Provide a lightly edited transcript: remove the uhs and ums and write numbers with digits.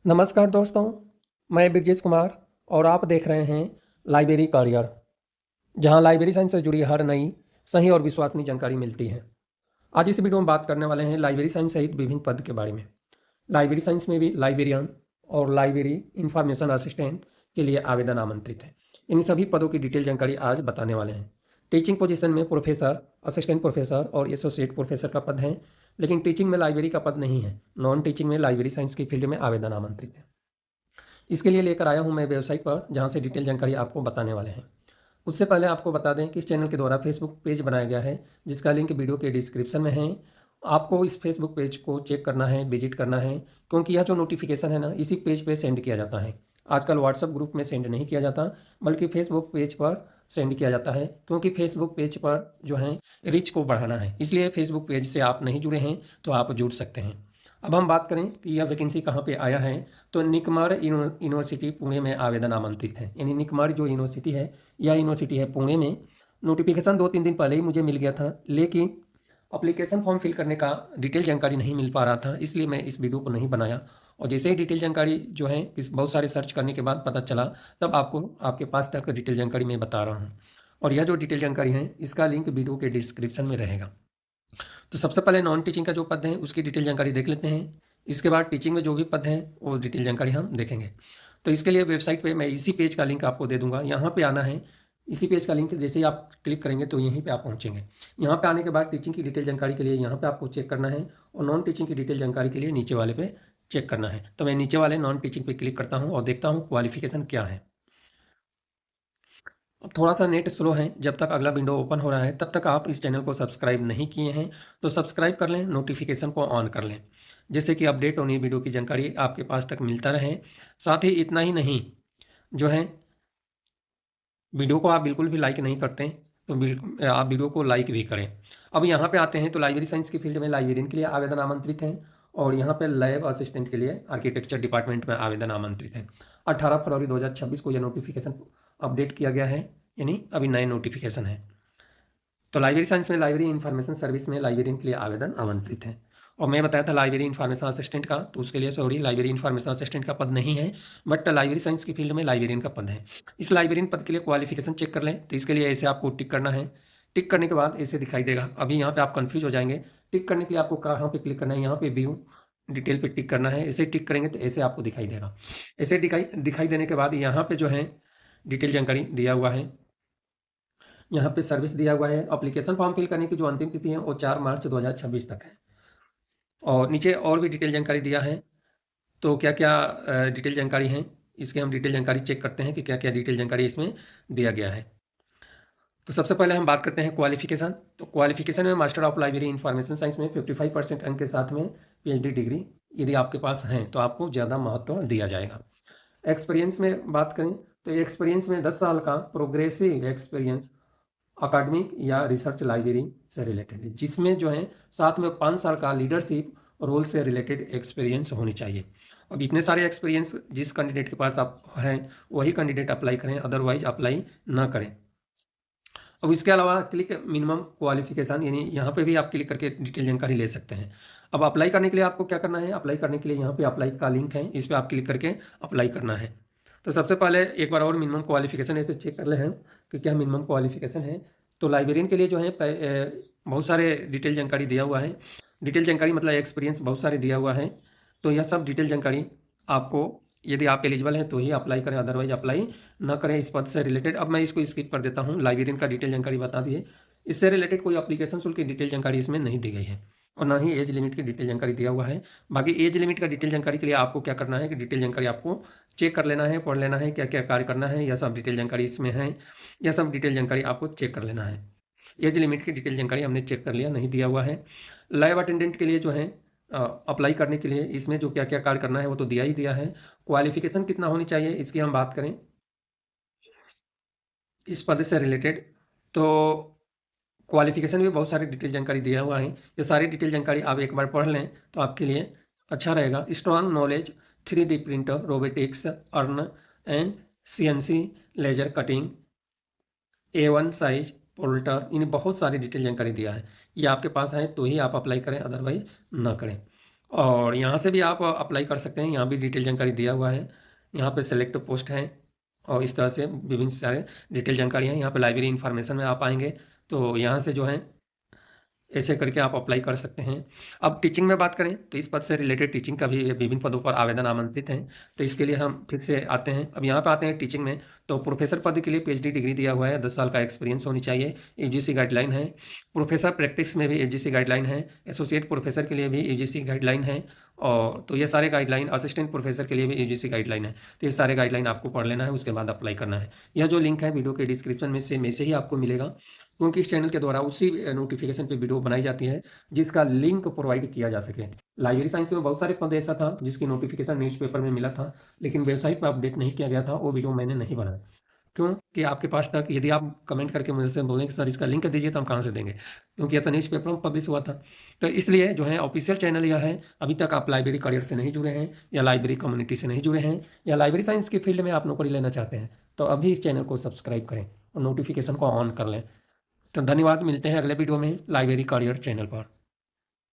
नमस्कार दोस्तों, मैं ब्रजेश कुमार और आप देख रहे हैं लाइब्रेरी करियर, जहां लाइब्रेरी साइंस से जुड़ी हर नई, सही और विश्वसनीय जानकारी मिलती है। आज इस वीडियो में बात करने वाले हैं लाइब्रेरी साइंस सहित विभिन्न पद के बारे में। लाइब्रेरी साइंस में भी लाइब्रेरियन और लाइब्रेरी इंफॉर्मेशन असिस्टेंट के लिए आवेदन आमंत्रित है। इन सभी पदों की डिटेल जानकारी आज बताने वाले हैं। टीचिंग पोजीशन में प्रोफेसर, असिस्टेंट प्रोफेसर और एसोसिएट प्रोफेसर का पद है, लेकिन टीचिंग में लाइब्रेरी का पद नहीं है। नॉन टीचिंग में लाइब्रेरी साइंस की फील्ड में आवेदन आमंत्रित है। इसके लिए लेकर आया हूं मैं वेबसाइट पर, जहां से डिटेल जानकारी आपको बताने वाले हैं। उससे पहले आपको बता दें कि इस चैनल के द्वारा फेसबुक पेज बनाया गया है, जिसका लिंक वीडियो के डिस्क्रिप्शन में है। आपको इस फेसबुक पेज को चेक करना है, विजिट करना है, क्योंकि यह जो नोटिफिकेशन है ना, इसी पेज पे सेंड किया जाता है। आजकल व्हाट्सएप ग्रुप में सेंड नहीं किया जाता, बल्कि फेसबुक पेज पर सेंड किया जाता है, क्योंकि फेसबुक पेज पर जो है रीच को बढ़ाना है। इसलिए फेसबुक पेज से आप नहीं जुड़े हैं तो आप जुड़ सकते हैं। अब हम बात करें कि यह वैकेंसी कहाँ पे आया है, तो निकमर यूनिवर्सिटी पुणे में आवेदन आमंत्रित है। यानी निकमर जो यूनिवर्सिटी है, यह यूनिवर्सिटी है पुणे में। नोटिफिकेशन 2-3 दिन पहले ही मुझे मिल गया था, लेकिन एप्लीकेशन फॉर्म फिल करने का डिटेल जानकारी नहीं मिल पा रहा था, इसलिए मैं इस वीडियो को नहीं बनाया। और जैसे ही डिटेल जानकारी जो है इस बहुत सारे सर्च करने के बाद पता चला, तब आपको आपके पास तक डिटेल जानकारी मैं बता रहा हूँ। और यह जो डिटेल जानकारी है, इसका लिंक वीडियो के डिस्क्रिप्शन में रहेगा। तो सबसे पहले नॉन टीचिंग का जो पद है उसकी डिटेल जानकारी देख लेते हैं। इसके बाद टीचिंग में जो भी पद हैं वो डिटेल जानकारी हम देखेंगे। तो इसके लिए वेबसाइट पे मैं इसी पेज का लिंक आपको दे दूंगा, यहाँ पे आना है। इसी पेज का लिंक जैसे ही आप क्लिक करेंगे तो यहीं पे आप पहुँचेंगे। यहाँ पे आने के बाद टीचिंग की डिटेल जानकारी के लिए यहाँ पे आपको चेक करना है, और नॉन टीचिंग की डिटेल जानकारी के लिए नीचे वाले पे चेक करना है। तो मैं नीचे वाले नॉन टीचिंग पे क्लिक करता हूँ और देखता हूँ क्वालिफिकेशन क्या है। अब थोड़ा-सा नेट स्लो है, जब तक अगला विंडो ओपन हो रहा है, तब तक आप इस चैनल को सब्सक्राइब नहीं किए हैं, तो सब्सक्राइब कर लें, नोटिफ़िकेशन को ऑन कर लें, जिससे कि अपडेट और नई वीडियो की जानकारी आपके पास तक मिलता रहे। साथ ही इतना ही नहीं, जो है वीडियो को आप बिल्कुल भी लाइक नहीं करते, तो आप वीडियो को लाइक भी करें। अब यहाँ पे आते हैं, तो लाइब्रेरी साइंस की फील्ड में लाइब्रेरियन के लिए आवेदन आमंत्रित हैं, और यहाँ पे लैब असिस्टेंट के लिए आर्किटेक्चर डिपार्टमेंट में आवेदन आमंत्रित है। 18 फरवरी 2026 को यह नोटिफिकेशन अपडेट किया गया है, यानी अभी नए नोटिफिकेशन है। तो लाइब्रेरी साइंस में लाइब्रेरी इंफॉर्मेशन सर्विस में लाइब्रेरियन के लिए आवेदन आमंत्रित है। और मैं बताया था लाइब्रेरी इंफॉर्मेशन असिस्टेंट का, तो उसके लिए सॉरी, लाइब्रेरी इंफॉर्मेशन असिस्टेंट का पद नहीं है, बट लाइब्रेरी साइंस की फील्ड में लाइब्रेरियन का पद है। इस लाइब्रेरियन पद के लिए क्वालिफिकेशन चेक कर लें, तो इसके लिए ऐसे आपको टिक करना है। टिक करने के बाद ऐसे दिखाई देगा। अभी यहाँ पे आप कन्फ्यूज हो जाएंगे। टिक करने के लिए आपको कहाँ पे क्लिक करना है, यहाँ पे व्यू डिटेल पे टिक करना है। ऐसे टिक करेंगे तो ऐसे आपको दिखाई देगा। ऐसे दिखाई दिखाई देने के बाद यहाँ पे जो है डिटेल जानकारी दिया हुआ है, यहाँ पे सर्विस दिया हुआ है। एप्लीकेशन फॉर्म फिल करने की जो अंतिम तिथि है वो 4 मार्च 2026 तक है। और नीचे और भी डिटेल जानकारी दिया है। तो क्या क्या डिटेल जानकारी है, इसके हम डिटेल जानकारी चेक करते हैं कि क्या क्या डिटेल जानकारी इसमें दिया गया है। तो सबसे पहले हम बात करते हैं क्वालिफिकेशन। तो क्वालिफिकेशन में master of library information science में 55% अंक के साथ में पीएचडी डिग्री यदि आपके पास है तो आपको ज़्यादा महत्व दिया जाएगा। एक्सपीरियंस में बात करें, तो एक्सपीरियंस में 10 साल का प्रोग्रेसिव एक्सपीरियंस अकाडमिक या रिसर्च लाइब्रेरी से रिलेटेड है, जिसमें जो है साथ में 5 साल का लीडरशिप रोल से रिलेटेड एक्सपीरियंस होनी चाहिए। अब इतने सारे एक्सपीरियंस जिस कैंडिडेट के पास आप हैं वही कैंडिडेट अप्लाई करें, अदरवाइज अप्लाई ना करें। अब इसके अलावा क्लिक मिनिमम क्वालिफिकेशन, यानी यहाँ पे भी आप क्लिक करके डिटेल जानकारी ले सकते हैं। अब अप्लाई करने के लिए आपको क्या करना है, अप्लाई करने के लिए यहाँ पे अप्लाई का लिंक है, इस पर आप क्लिक करके अप्लाई करना है। तो सबसे पहले एक बार और मिनिमम क्वालिफिकेशन ऐसे चेक कर ले हैं कि क्या मिनिमम क्वालिफिकेशन है। तो लाइब्रेरियन के लिए जो है बहुत सारे डिटेल जानकारी दिया हुआ है। डिटेल जानकारी मतलब एक्सपीरियंस बहुत सारे दिया हुआ है। तो यह सब डिटेल जानकारी आपको, यदि आप एलिजिबल हैं तो ही अप्लाई करें, अदरवाइज अप्लाई ना करें इस पद से रिलेटेड। अब मैं इसको स्किप कर देता हूँ, लाइब्रेरियन का डिटेल जानकारी बता दिए। इससे रिलेटेड कोई एप्लीकेशन शुल्क की डिटेल जानकारी इसमें नहीं दी गई है, और ना ही एज लिमिट की डिटेल जानकारी दिया हुआ है। बाकी एज लिमिट का डिटेल जानकारी के लिए आपको क्या करना है कि डिटेल जानकारी आपको चेक कर लेना है, पढ़ लेना है, क्या क्या कार्य करना है, यह सब डिटेल जानकारी इसमें है। यह सब डिटेल जानकारी आपको चेक कर लेना है। एज लिमिट की डिटेल जानकारी हमने चेक कर लिया, नहीं दिया हुआ है। लैब अटेंडेंट के लिए जो है अप्लाई करने के लिए इसमें जो क्या क्या कार्य करना है वो तो दिया ही दिया है। क्वालिफिकेशन कितना होनी चाहिए इसकी हम बात करें इस पद से रिलेटेड, तो क्वालिफिकेशन में बहुत सारी डिटेल जानकारी दिया हुआ है। ये सारी डिटेल जानकारी आप एक बार पढ़ लें तो आपके लिए अच्छा रहेगा। Strong knowledge 3D printer, robotics, earn and CNC, laser cutting, A1 size plotter, इन बहुत सारी डिटेल जानकारी दिया है। ये आपके पास है तो ही आप अप्लाई करें, अदरवाइज ना करें। और यहाँ से भी आप अप्लाई कर सकते हैं। यहाँ भी डिटेल जानकारी दिया हुआ है। यहाँ पे सेलेक्ट पोस्ट है और इस तरह से विभिन्न सारे डिटेल जानकारी है। यहाँ पे लाइब्रेरी इन्फॉर्मेशन में आप आएंगे तो यहाँ से जो है ऐसे करके आप अप्लाई कर सकते हैं। अब टीचिंग में बात करें तो इस पद से रिलेटेड टीचिंग का भी विभिन्न पदों पर आवेदन आमंत्रित हैं। तो इसके लिए हम फिर से आते हैं। अब यहाँ पे आते हैं टीचिंग में। तो प्रोफेसर पद के लिए पीएचडी डिग्री दिया हुआ है, 10 साल का एक्सपीरियंस होनी चाहिए, यूजीसी गाइडलाइन है। प्रोफेसर प्रैक्टिस में भी यूजीसी गाइडलाइन है। एसोसिएट प्रोफेसर के लिए भी यूजीसी गाइडलाइन है। और तो ये सारे गाइडलाइन, असिस्टेंट प्रोफेसर के लिए भी यूजीसी गाइडलाइन है। तो ये सारे गाइडलाइन आपको पढ़ लेना है, उसके बाद अप्लाई करना है। यह जो लिंक है वीडियो के डिस्क्रिप्शन में से ही आपको मिलेगा, क्योंकि इस चैनल के द्वारा उसी नोटिफिकेशन पे वीडियो बनाई जाती है जिसका लिंक प्रोवाइड किया जा सके। लाइब्रेरी साइंस में बहुत सारे पद ऐसा था जिसकी नोटिफिकेशन न्यूज़पेपर में मिला था, लेकिन वेबसाइट पर अपडेट नहीं किया गया था। वो वीडियो मैंने नहीं बनाया, क्योंकि आपके पास तक यदि आप कमेंट करके मुझसे बोलें कि सर इसका लिंक दीजिए, तो हम कहाँ से देंगे, क्योंकि यह तो न्यूज़पेपर में पब्लिश हुआ था। तो इसलिए जो है ऑफिशियल चैनल यह है। अभी तक आप लाइब्रेरी करियर से नहीं जुड़े हैं या लाइब्रेरी कम्युनिटी से नहीं जुड़े हैं या लाइब्रेरी साइंस की फील्ड में आप नौकरी लेना चाहते हैं, तो अभी इस चैनल को सब्सक्राइब करें और नोटिफिकेशन को ऑन कर लें। तो धन्यवाद, मिलते हैं अगले वीडियो में लाइब्रेरी करियर चैनल पर।